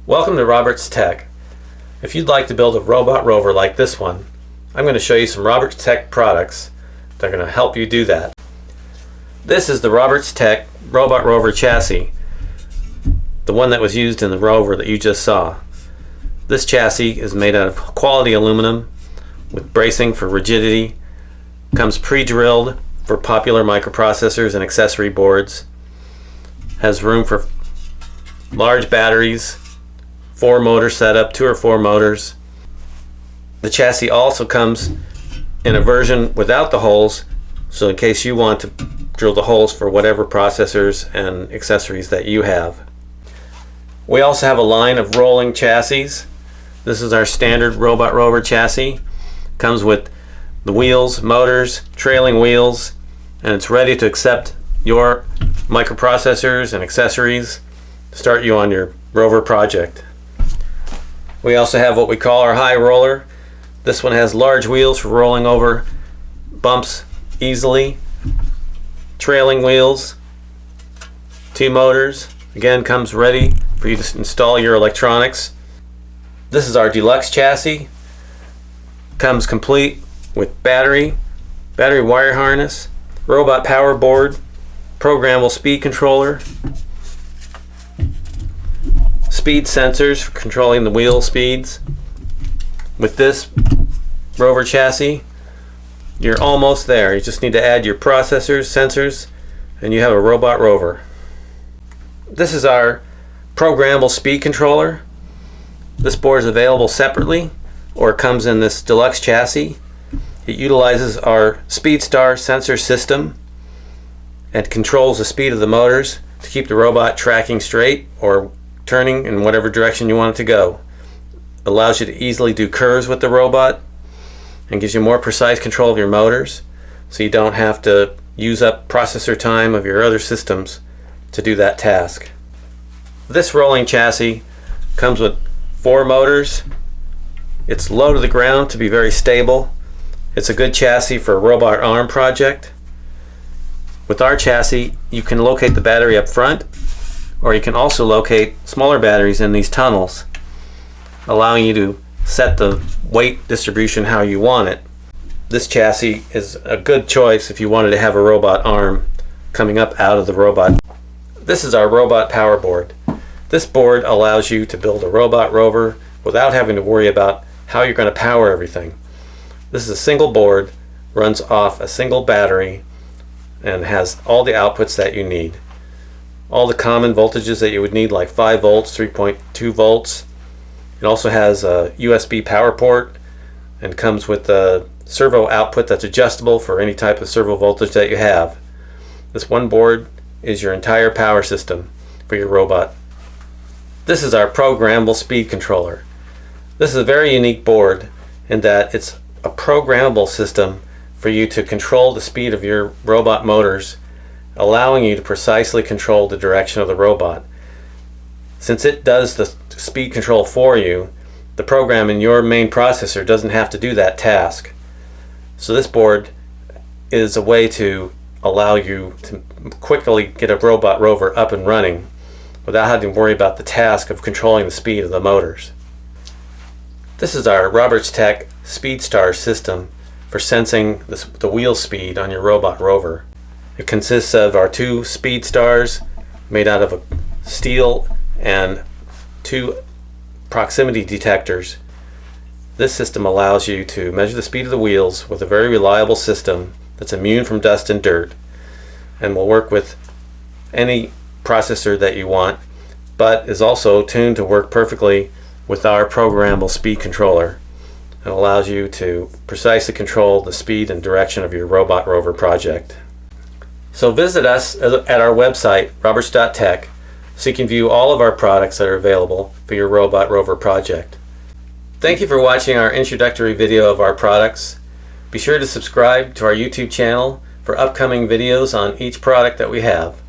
Welcome to Roberts Tech. If you'd like to build a robot rover like this one, I'm going to show you some Roberts Tech products that are going to help you do that. This is the Roberts Tech robot rover chassis, the one that was used in the rover that you just saw. This chassis is made out of quality aluminum with bracing for rigidity, comes pre-drilled for popular microprocessors and accessory boards, has room for large batteries, 4 motor setup, 2 or 4 motors. The chassis also comes in a version without the holes, so in case you want to drill the holes for whatever processors and accessories that you have. We also have a line of rolling chassis. This is our standard robot rover chassis. Comes with the wheels, motors, trailing wheels, and it's ready to accept your microprocessors and accessories to start you on your rover project. We also have what we call our high roller. This one has large wheels for rolling over bumps easily. Trailing wheels, 2 motors. Again, comes ready for you to install your electronics. This is our deluxe chassis. Comes complete with battery wire harness, robot power board, programmable speed controller, speed sensors for controlling the wheel speeds. With this rover chassis, you're almost there. You just need to add your processors, sensors, and you have a robot rover. This is our programmable speed controller. This board is available separately or it comes in this deluxe chassis. It utilizes our SpeedStar sensor system and controls the speed of the motors to keep the robot tracking straight or turning in whatever direction you want it to go. Allows you to easily do curves with the robot and gives you more precise control of your motors, so you don't have to use up processor time of your other systems to do that task. This rolling chassis comes with 4 motors. It's low to the ground to be very stable. It's a good chassis for a robot arm project. With our chassis, you can locate the battery up front, or you can also locate smaller batteries in these tunnels, allowing you to set the weight distribution how you want it. This chassis is a good choice if you wanted to have a robot arm coming up out of the robot. This is our robot power board. This board allows you to build a robot rover without having to worry about how you're going to power everything. This is a single board, runs off a single battery, and has all the outputs that you need. All the common voltages that you would need, like 5 volts, 3.2 volts. It also has a USB power port and comes with a servo output that's adjustable for any type of servo voltage that you have. This one board is your entire power system for your robot. This is our programmable speed controller. This is a very unique board in that it's a programmable system for you to control the speed of your robot motors, allowing you to precisely control the direction of the robot. Since it does the speed control for you, the program in your main processor doesn't have to do that task. So this board is a way to allow you to quickly get a robot rover up and running without having to worry about the task of controlling the speed of the motors. This is our Roberts Tech SpeedStar system for sensing the wheel speed on your robot rover. It consists of our 2 SpeedStars made out of steel and 2 proximity detectors. This system allows you to measure the speed of the wheels with a very reliable system that's immune from dust and dirt, and will work with any processor that you want, but is also tuned to work perfectly with our programmable speed controller. It allows you to precisely control the speed and direction of your robot rover project. So visit us at our website, roberts.tech, so you can view all of our products that are available for your robot rover project. Thank you for watching our introductory video of our products. Be sure to subscribe to our YouTube channel for upcoming videos on each product that we have.